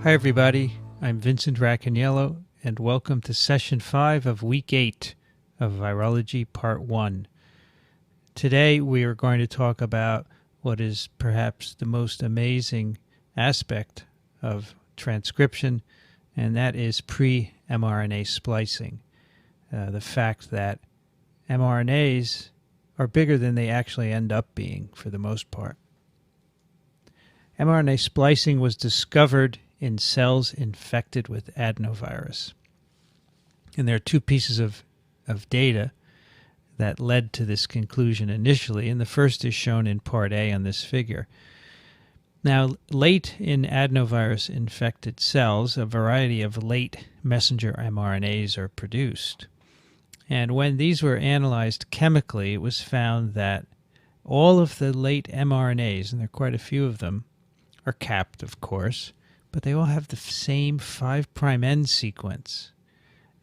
Hi everybody, I'm Vincent Racaniello, and welcome to Session 5 of Week 8 of Virology Part 1. Today we are going to talk about what is perhaps the most amazing aspect of transcription, and that is pre-mRNA splicing. The fact that mRNAs are bigger than they actually end up being for the most part. mRNA splicing was discovered in cells infected with adenovirus. And there are two pieces of data that led to this conclusion initially, and the first is shown in Part A on this figure. Now, late in adenovirus-infected cells, a variety of late messenger mRNAs are produced. And when these were analyzed chemically, it was found that all of the late mRNAs, and there are quite a few of them, are capped, of course, but they all have the same 5' end sequence,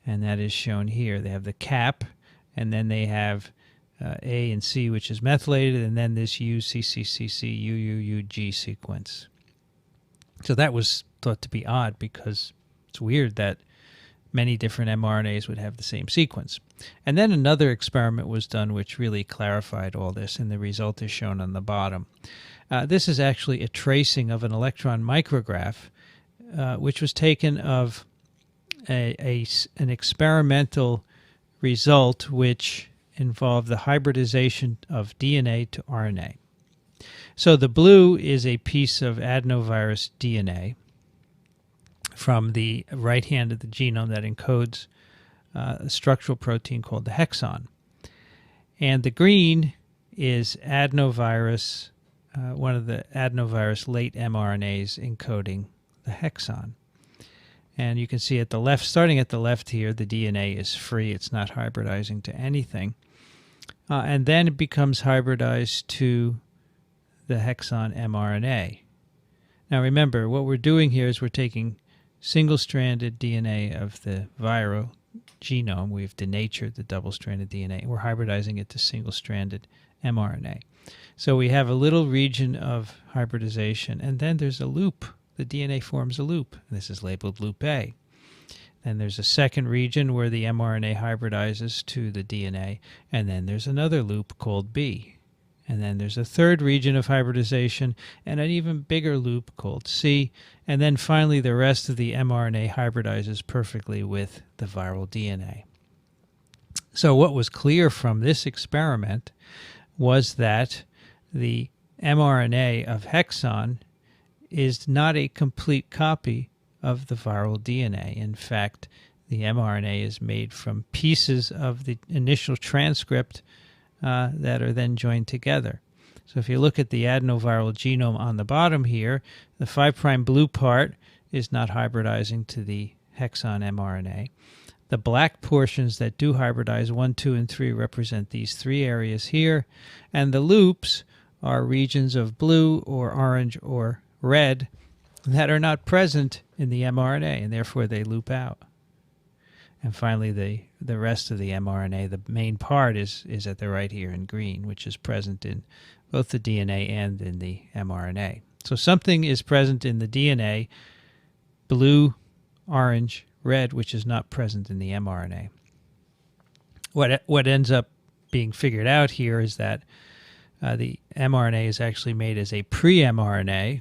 and that is shown here. They have the cap, and then they have A and C, which is methylated, and then this U, C, C, C, C, U, U, U, G sequence. So that was thought to be odd because it's weird that many different mRNAs would have the same sequence. And then another experiment was done which really clarified all this, and the result is shown on the bottom. This is actually a tracing of an electron micrograph, which was taken of an experimental result which involved the hybridization of DNA to RNA. So the blue is a piece of adenovirus DNA from the right hand of the genome that encodes a structural protein called the hexon. And the green is adenovirus, one of the adenovirus late mRNAs encoding the hexon. And you can see at the left, starting at the left here, the DNA is free. It's not hybridizing to anything. And then it becomes hybridized to the hexon mRNA. Now remember, what we're doing here is we're taking single-stranded DNA of the viral genome. We've denatured the double-stranded DNA. We're hybridizing it to single-stranded mRNA. So we have a little region of hybridization, and then there's a loop. The DNA forms a loop. This is labeled loop A. And there's a second region where the mRNA hybridizes to the DNA, and then there's another loop called B. And then there's a third region of hybridization and an even bigger loop called C. And then finally the rest of the mRNA hybridizes perfectly with the viral DNA. So what was clear from this experiment was that the mRNA of hexon is not a complete copy of the viral DNA. In fact, the mRNA is made from pieces of the initial transcript that are then joined together. So if you look at the adenoviral genome on the bottom here, the 5' blue part is not hybridizing to the hexon mRNA. The black portions that do hybridize, 1, 2, and 3, represent these three areas here, and the loops are regions of blue or orange or red that are not present in the mRNA, and therefore they loop out. And finally, the rest of the mRNA, the main part, is at the right here in green, which is present in both the DNA and in the mRNA. So something is present in the DNA, blue, orange, red, which is not present in the mRNA. What ends up being figured out here is that the mRNA is actually made as a pre-mRNA,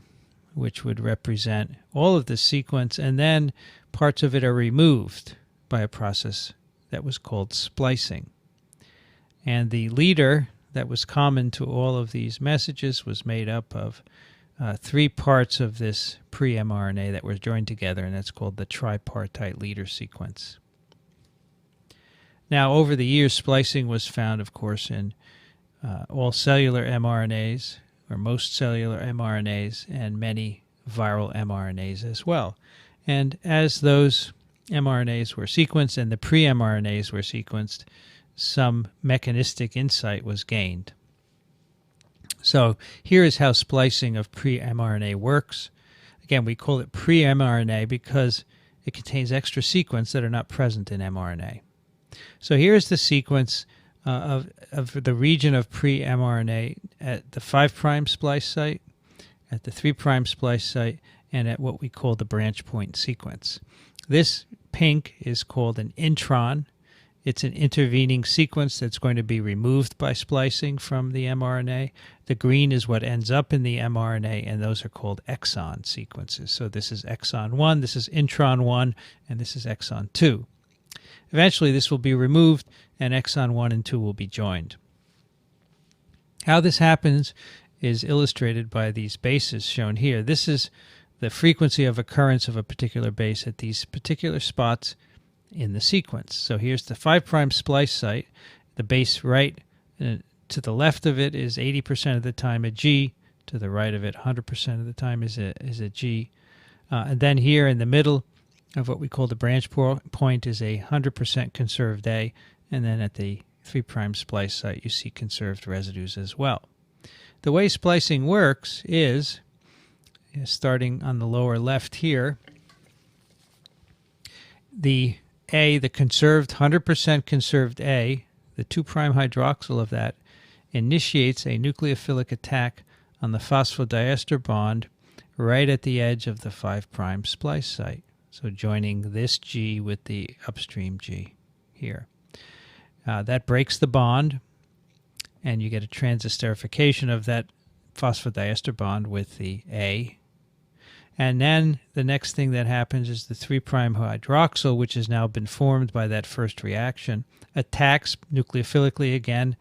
which would represent all of the sequence, and then parts of it are removed by a process that was called splicing. And the leader that was common to all of these messages was made up of 3 parts of this pre-mRNA that were joined together, and that's called the tripartite leader sequence. Now, over the years, splicing was found, of course, in all cellular mRNAs, or most cellular mRNAs, and many viral mRNAs as well. And as those mRNAs were sequenced and the pre-mRNAs were sequenced, some mechanistic insight was gained. So here is how splicing of pre-mRNA works. Again, we call it pre-mRNA because it contains extra sequence that are not present in mRNA. So here's the sequence of the region of pre-mRNA at the 5' splice site, at the 3' splice site, and at what we call the branch point sequence. This pink is called an intron. It's an intervening sequence that's going to be removed by splicing from the mRNA. The green is what ends up in the mRNA, and those are called exon sequences. So this is exon 1, this is intron 1, and this is exon 2. Eventually, this will be removed, and exon 1 and 2 will be joined. How this happens is illustrated by these bases shown here. This is the frequency of occurrence of a particular base at these particular spots in the sequence. So here's the 5' splice site. The base right to the left of it is 80% of the time a G. To the right of it, 100% of the time is a G. And then here in the middle of what we call the branch point is a 100% conserved A. And then at the 3' splice site, you see conserved residues as well. The way splicing works is, starting on the lower left here, the conserved, 100% conserved A, the 2' hydroxyl of that, initiates a nucleophilic attack on the phosphodiester bond right at the edge of the 5' splice site. So joining this G with the upstream G here. That breaks the bond, and you get a transesterification of that phosphodiester bond with the A. And then the next thing that happens is the 3' hydroxyl, which has now been formed by that first reaction, attacks nucleophilically again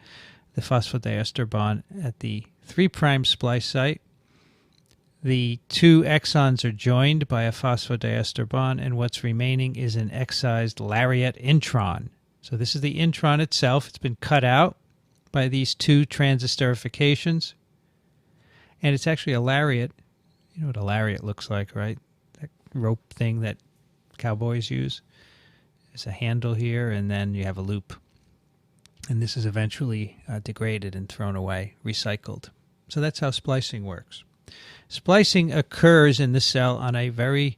the phosphodiester bond at the 3' splice site. The two exons are joined by a phosphodiester bond, and what's remaining is an excised lariat intron. So this is the intron itself. It's been cut out by these two transesterifications, and it's actually a lariat. You know what a lariat looks like, right? That rope thing that cowboys use. There's a handle here, and then you have a loop. And this is eventually degraded and thrown away, recycled. So that's how splicing works. Splicing occurs in the cell on a very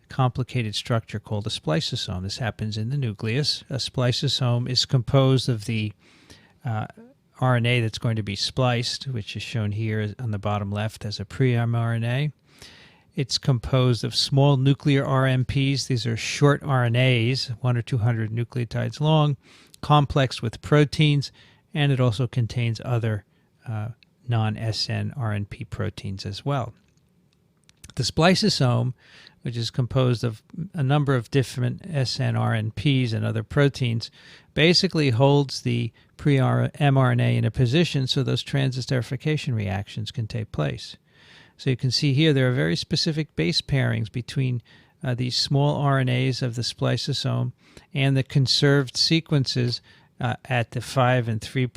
complicated structure called a spliceosome. This happens in the nucleus. A spliceosome is composed of the RNA that's going to be spliced, which is shown here on the bottom left as a pre-mRNA. It's composed of small nuclear RNPs. These are short RNAs, 100 or 200 nucleotides long, complex with proteins, and it also contains other non-SN RNP proteins as well. The spliceosome, which is composed of a number of different SN RNPs and other proteins, basically holds the pre-mRNA in a position so those transesterification reactions can take place. So you can see here there are very specific base pairings between these small RNAs of the spliceosome and the conserved sequences at the 5' and 3'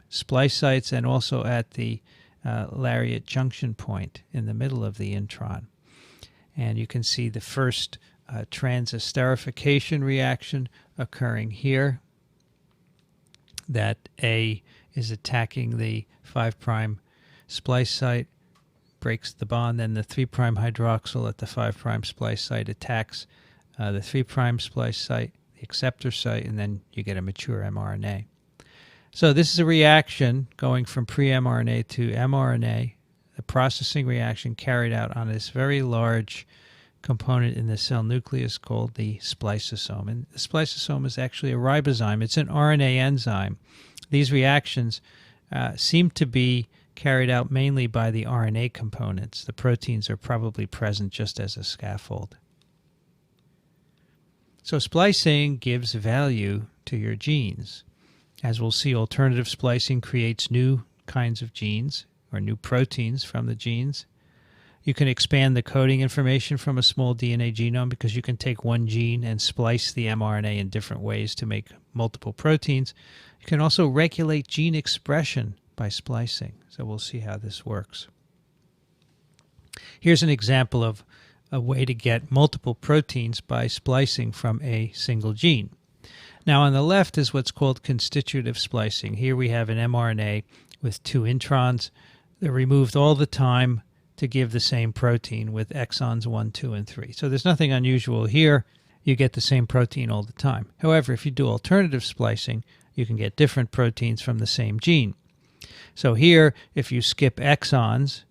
splice sites, and also at the lariat junction point in the middle of the intron. And you can see the first transesterification reaction occurring here. That A is attacking the 5' splice site, breaks the bond, then the 3' hydroxyl at the 5' splice site attacks the 3' splice site, the acceptor site, and then you get a mature mRNA. So this is a reaction going from pre-mRNA to mRNA, a processing reaction carried out on this very large component in the cell nucleus called the spliceosome. And the spliceosome is actually a ribozyme. It's an RNA enzyme. These reactions seem to be carried out mainly by the RNA components. The proteins are probably present just as a scaffold. So splicing gives value to your genes. As we'll see, alternative splicing creates new kinds of genes or new proteins from the genes. You can expand the coding information from a small DNA genome because you can take one gene and splice the mRNA in different ways to make multiple proteins. You can also regulate gene expression by splicing. So we'll see how this works. Here's an example of a way to get multiple proteins by splicing from a single gene. Now on the left is what's called constitutive splicing. Here we have an mRNA with two introns. They're removed all the time to give the same protein with exons 1, 2, and 3. So there's nothing unusual here. You get the same protein all the time. However, if you do alternative splicing, you can get different proteins from the same gene. So here, if you skip exons,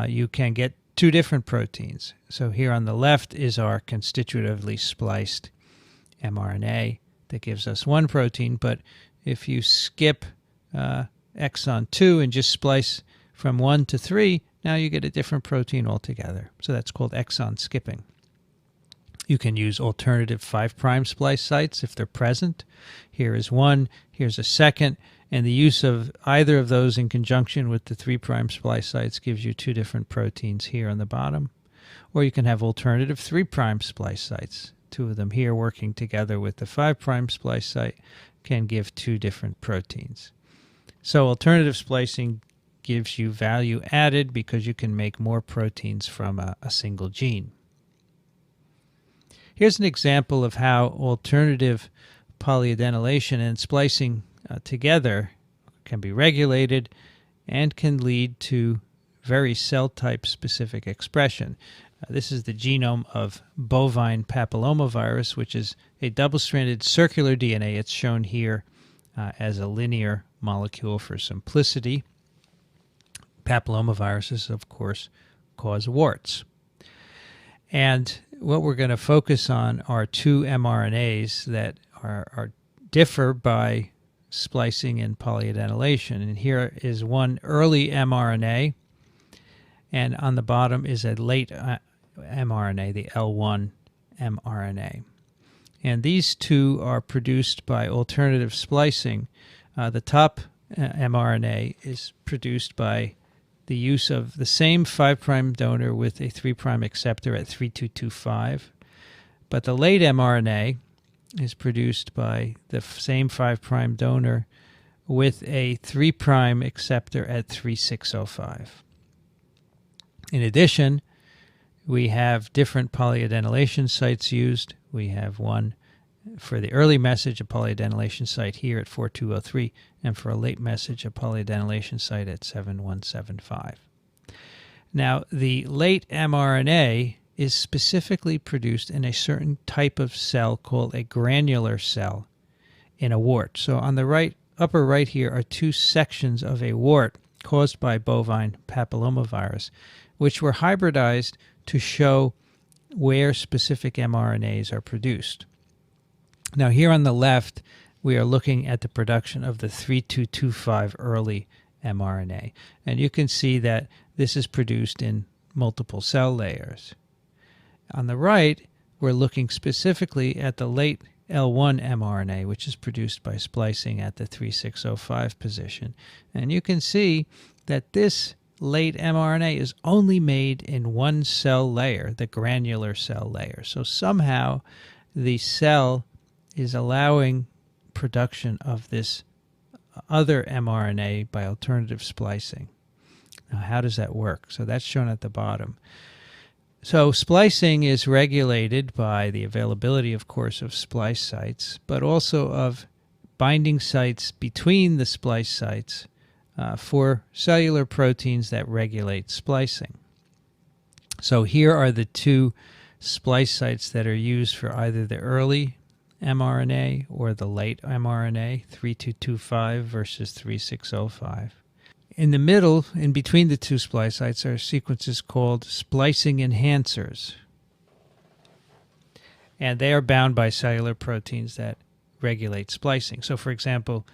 you can get two different proteins. So here on the left is our constitutively spliced mRNA that gives us one protein, but if you skip exon 2 and just splice from 1 to 3, now you get a different protein altogether. So that's called exon skipping. You can use alternative 5' splice sites if they're present. Here is one, here's a second, and the use of either of those in conjunction with the 3' splice sites gives you two different proteins here on the bottom. Or you can have alternative 3' splice sites. Two of them here working together with the 5' splice site can give two different proteins. So alternative splicing gives you value added because you can make more proteins from a single gene. Here's an example of how alternative polyadenylation and splicing together can be regulated and can lead to very cell type specific expression. This is the genome of bovine papillomavirus, which is a double-stranded circular DNA. It's shown here as a linear molecule for simplicity. Papillomaviruses, of course, cause warts. And what we're going to focus on are two mRNAs that are differ by splicing and polyadenylation. And here is one early mRNA, and on the bottom is a late mRNA, the L1 mRNA. And these two are produced by alternative splicing. The top mRNA is produced by the use of the same 5' donor with a 3' acceptor at 3225. But the late mRNA is produced by the same 5' donor with a 3' acceptor at 3605. In addition, we have different polyadenylation sites used. We have one for the early message, a polyadenylation site here at 4203, and for a late message, a polyadenylation site at 7175. Now, the late mRNA is specifically produced in a certain type of cell called a granular cell in a wart. So on the right, upper right here are two sections of a wart caused by bovine papillomavirus, which were hybridized to show where specific mRNAs are produced. Now here on the left, we are looking at the production of the 3225 early mRNA. And you can see that this is produced in multiple cell layers. On the right, we're looking specifically at the late L1 mRNA, which is produced by splicing at the 3605 position. And you can see that this late mRNA is only made in one cell layer, the granular cell layer. So somehow the cell is allowing production of this other mRNA by alternative splicing. Now, how does that work? So that's shown at the bottom. So splicing is regulated by the availability, of course, of splice sites, but also of binding sites between the splice sites for cellular proteins that regulate splicing. So here are the two splice sites that are used for either the early mRNA or the late mRNA, 3225 versus 3605. In the middle, in between the two splice sites, are sequences called splicing enhancers. And they are bound by cellular proteins that regulate splicing. So, for example,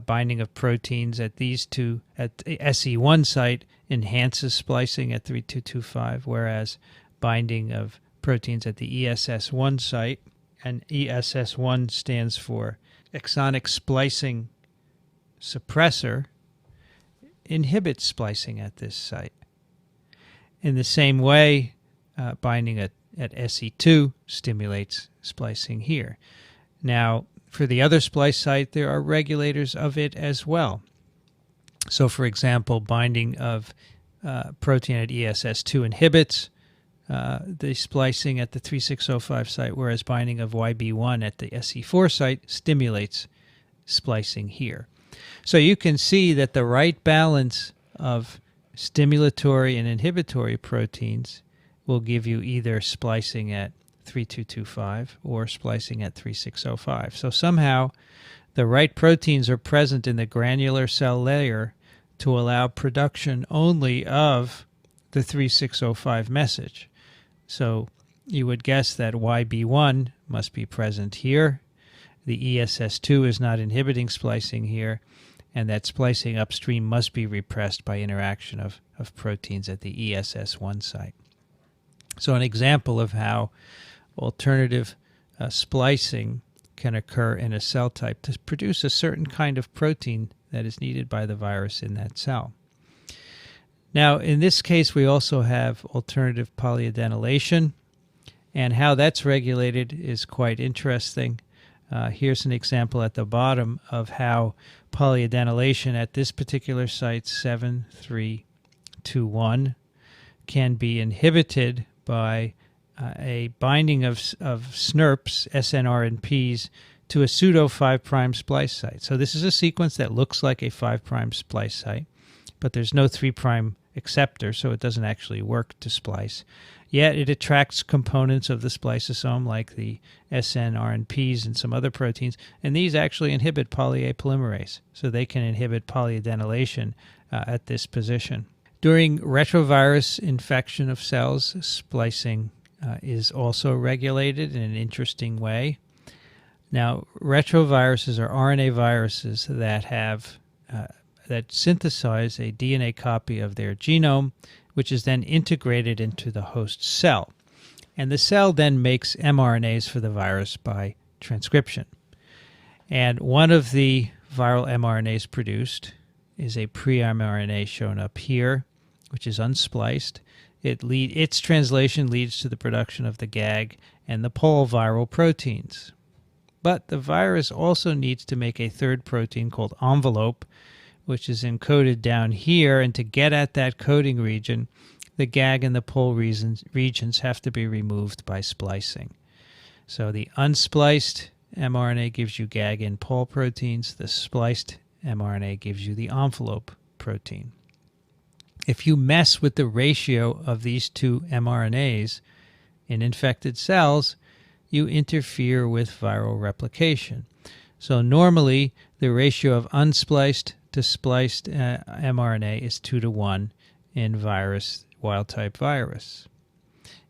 binding of proteins at these two, at the SE1 site, enhances splicing at 3225, whereas binding of proteins at the ESS1 site, and ESS1 stands for exonic splicing suppressor, inhibits splicing at this site. In the same way, binding at SE2 stimulates splicing here. Now, for the other splice site, there are regulators of it as well. So, for example, binding of protein at ESS2 inhibits the splicing at the 3605 site, whereas binding of YB1 at the SE4 site stimulates splicing here. So you can see that the right balance of stimulatory and inhibitory proteins will give you either splicing at 3225 or splicing at 3605. So somehow the right proteins are present in the granular cell layer to allow production only of the 3605 message. So you would guess that YB1 must be present here. The ESS2 is not inhibiting splicing here, and that splicing upstream must be repressed by interaction of proteins at the ESS1 site. So an example of how alternative splicing can occur in a cell type to produce a certain kind of protein that is needed by the virus in that cell. Now, in this case, we also have alternative polyadenylation, and how that's regulated is quite interesting. Here's an example at the bottom of how polyadenylation at this particular site, 7321, can be inhibited by a binding of SNRPs, SNRNPs, to a pseudo 5' splice site. So this is a sequence that looks like a 5' splice site, but there's no 3' acceptor, so it doesn't actually work to splice. Yet it attracts components of the spliceosome like the SNRNPs and some other proteins, and these actually inhibit poly-A polymerase, so they can inhibit polyadenylation at this position. During retrovirus infection of cells, splicing is also regulated in an interesting way. Now, retroviruses are RNA viruses that have that synthesize a DNA copy of their genome, which is then integrated into the host cell. And the cell then makes mRNAs for the virus by transcription. And one of the viral mRNAs produced is a pre-mRNA shown up here, which is unspliced. Its translation leads to the production of the GAG and the pol viral proteins. But the virus also needs to make a third protein called envelope, which is encoded down here, and to get at that coding region, the GAG and the pol regions have to be removed by splicing. So the unspliced mRNA gives you GAG and pol proteins. The spliced mRNA gives you the envelope protein. If you mess with the ratio of these two mRNAs in infected cells, you interfere with viral replication. So normally, the ratio of unspliced to spliced mRNA is 2:1 in wild-type virus.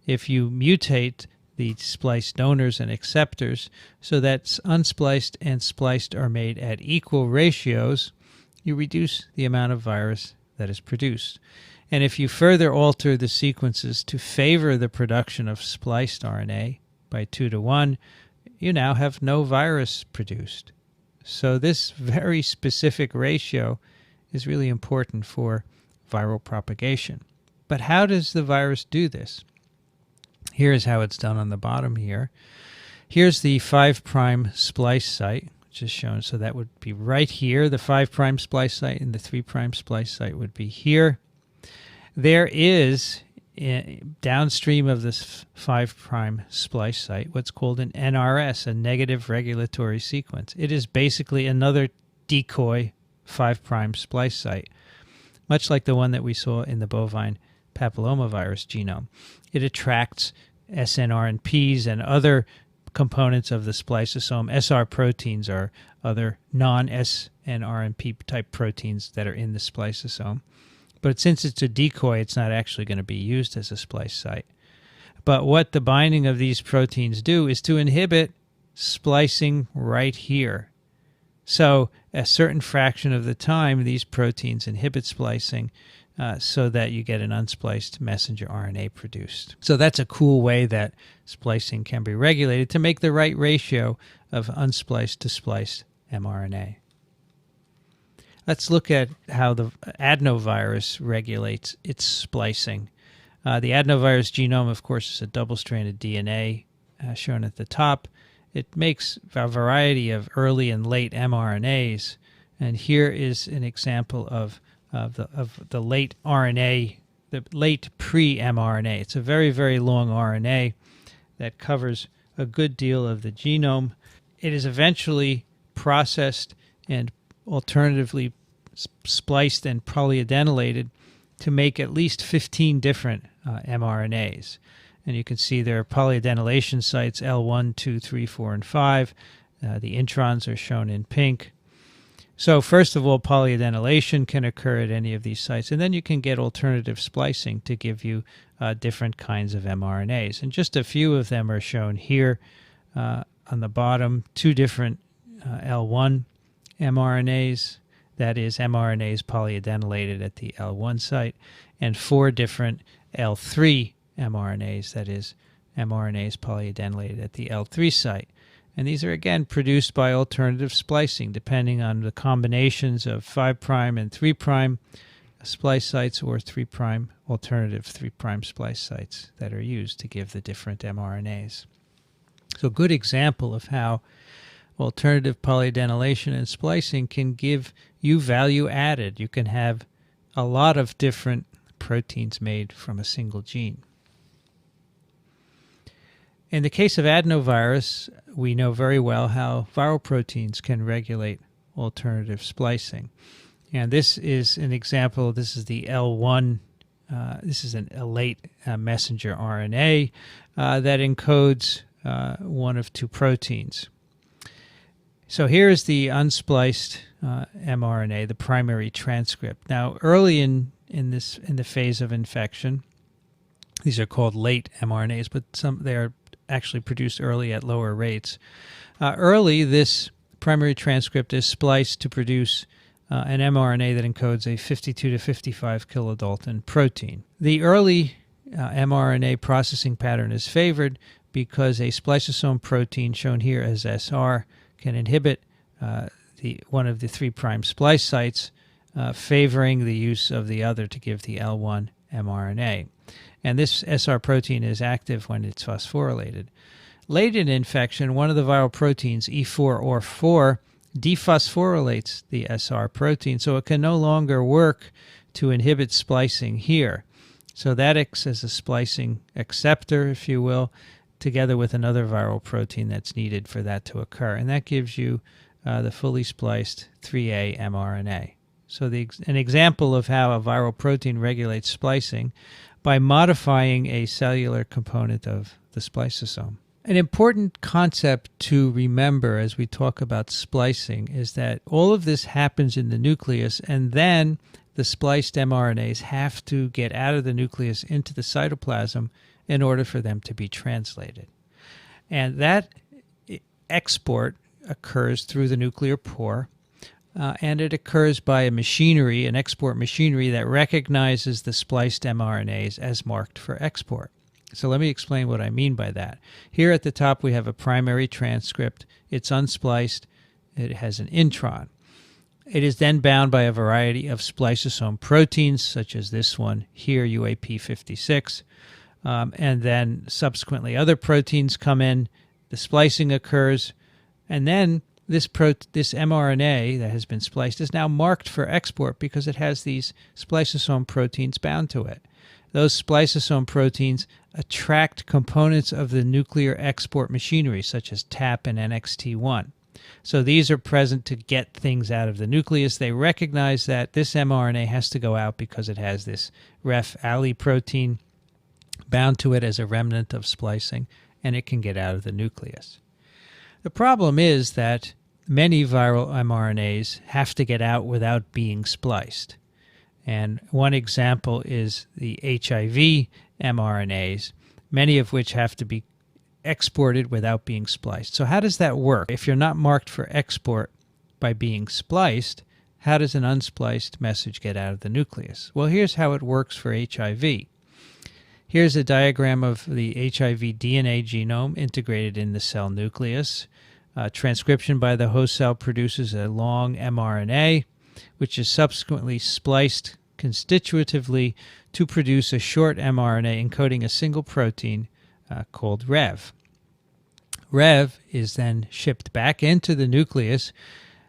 If you mutate the spliced donors and acceptors so that unspliced and spliced are made at equal ratios, you reduce the amount of virus that is produced. And if you further alter the sequences to favor the production of spliced RNA by 2:1, you now have no virus produced. So this very specific ratio is really important for viral propagation. But how does the virus do this? Here's how it's done on the bottom here. Here's the 5' splice site, which is shown. So that would be right here. The 5' splice site and the 3' splice site would be here. There is, downstream of this 5' splice site, what's called an NRS, a negative regulatory sequence. It is basically another decoy 5' splice site, much like the one that we saw in the bovine papillomavirus genome. It attracts SNRNPs and other components of the spliceosome. SR proteins are other non-SNRNP type proteins that are in the spliceosome. But since it's a decoy, it's not actually going to be used as a splice site. But what the binding of these proteins do is to inhibit splicing right here. So a certain fraction of the time, these proteins inhibit splicing so that you get an unspliced messenger RNA produced. So that's a cool way that splicing can be regulated to make the right ratio of unspliced to spliced mRNA. Let's look at how the adenovirus regulates its splicing. The adenovirus genome, of course, is a double-stranded DNA shown at the top. It makes a variety of early and late mRNAs, and here is an example of the late RNA, the late pre-mRNA. It's a very, very long RNA that covers a good deal of the genome. It is eventually processed and alternatively spliced and polyadenylated to make at least 15 different mRNAs. And you can see there are polyadenylation sites L1, 2, 3, 4, and 5. The introns are shown in pink. So first of all, polyadenylation can occur at any of these sites, and then you can get alternative splicing to give you different kinds of mRNAs. And just a few of them are shown here on the bottom, 2 different L1 mRNAs, that is mRNAs polyadenylated at the L1 site, and 4 different L3 mRNAs, that is mRNAs polyadenylated at the L3 site. And these are, again, produced by alternative splicing, depending on the combinations of 5' and 3' splice sites or 3' alternative 3' splice sites that are used to give the different mRNAs. So a good example of how alternative polyadenylation and splicing can give you value added. You can have a lot of different proteins made from a single gene. In the case of adenovirus, we know very well how viral proteins can regulate alternative splicing. And this is an example. This is the L1. This is a late messenger RNA that encodes one of 2 proteins. So here is the unspliced mRNA, the primary transcript. Now, early in the phase of infection, these are called late mRNAs, but they are actually produced early at lower rates. Early, this primary transcript is spliced to produce an mRNA that encodes a 52 to 55 kilodalton protein. The early mRNA processing pattern is favored because a spliceosome protein shown here as SR can inhibit one of the 3' splice sites, favoring the use of the other to give the L1 mRNA. And this SR protein is active when it's phosphorylated. Late in infection, one of the viral proteins, E4 or 4, dephosphorylates the SR protein, so it can no longer work to inhibit splicing here. So that acts as a splicing acceptor, if you will, together with another viral protein that's needed for that to occur. And that gives you the fully spliced 3A mRNA. So an example of how a viral protein regulates splicing by modifying a cellular component of the spliceosome. An important concept to remember as we talk about splicing is that all of this happens in the nucleus, and then the spliced mRNAs have to get out of the nucleus into the cytoplasm in order for them to be translated. And that export occurs through the nuclear pore, and it occurs by an export machinery that recognizes the spliced mRNAs as marked for export. So let me explain what I mean by that. Here at the top we have a primary transcript. It's unspliced. It has an intron. It is then bound by a variety of spliceosome proteins, such as this one here, UAP56, and then subsequently other proteins come in, the splicing occurs, and then this mRNA that has been spliced is now marked for export because it has these spliceosome proteins bound to it. Those spliceosome proteins attract components of the nuclear export machinery, such as TAP and NXT1. So these are present to get things out of the nucleus. They recognize that this mRNA has to go out because it has this Ref-Ali protein bound to it as a remnant of splicing, and it can get out of the nucleus. The problem is that many viral mRNAs have to get out without being spliced. And one example is the HIV mRNAs, many of which have to be exported without being spliced. So how does that work? If you're not marked for export by being spliced, how does an unspliced message get out of the nucleus? Well, here's how it works for HIV. Here's a diagram of the HIV DNA genome integrated in the cell nucleus. Transcription by the host cell produces a long mRNA, which is subsequently spliced constitutively to produce a short mRNA encoding a single protein called REV. REV is then shipped back into the nucleus,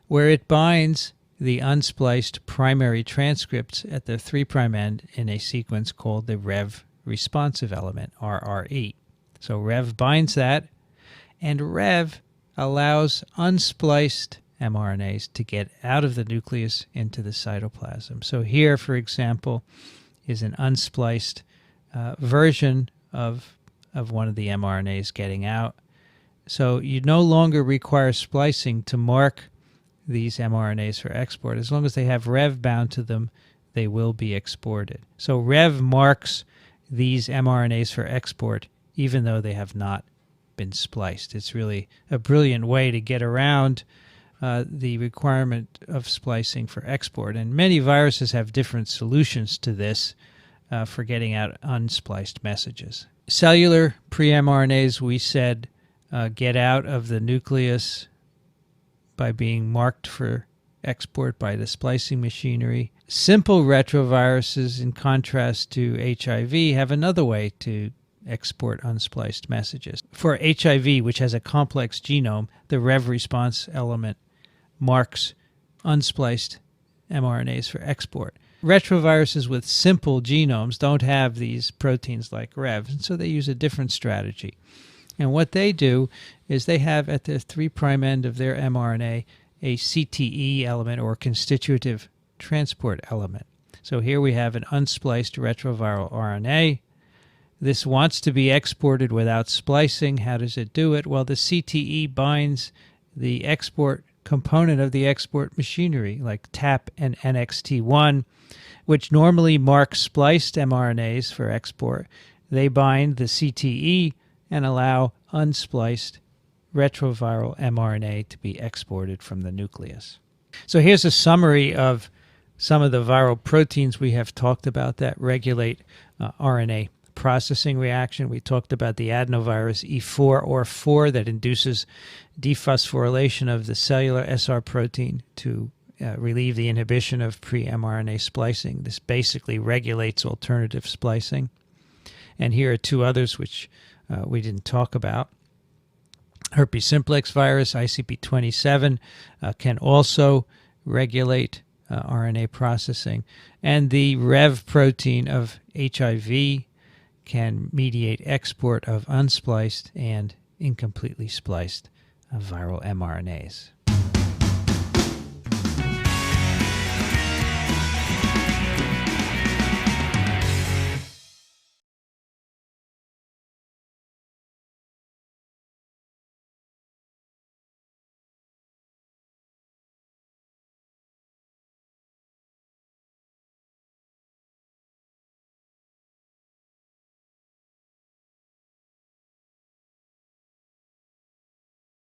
where it binds the unspliced primary transcripts at the 3' end in a sequence called the REV responsive element, RRE. So REV binds that, and REV allows unspliced mRNAs to get out of the nucleus into the cytoplasm. So here, for example, is an unspliced version of one of the mRNAs getting out. So you no longer require splicing to mark these mRNAs for export. As long as they have Rev bound to them, they will be exported. So Rev marks these mRNAs for export even though they have not been spliced. It's really a brilliant way to get around the requirement of splicing for export. And many viruses have different solutions to this for getting out unspliced messages. Cellular pre-mRNAs, we said, get out of the nucleus by being marked for export by the splicing machinery. Simple retroviruses, in contrast to HIV, have another way to export unspliced messages. For HIV, which has a complex genome, the Rev response element marks unspliced mRNAs for export. Retroviruses with simple genomes don't have these proteins like Rev, and so they use a different strategy. And what they do is they have at the 3' end of their mRNA a CTE element, or constitutive transport element. So here we have an unspliced retroviral RNA. This wants to be exported without splicing. How does it do it? Well, the CTE binds the export component of the export machinery, like TAP and NXT1, which normally mark spliced mRNAs for export. They bind the CTE and allow unspliced retroviral mRNA to be exported from the nucleus. So here's a summary of some of the viral proteins we have talked about that regulate RNA processing reaction. We talked about the adenovirus E4 or 4 that induces dephosphorylation of the cellular SR protein to relieve the inhibition of pre-mRNA splicing. This basically regulates alternative splicing. And here are two others which we didn't talk about. Herpes simplex virus, ICP27, can also regulate RNA processing. And the Rev protein of HIV can mediate export of unspliced and incompletely spliced viral mRNAs.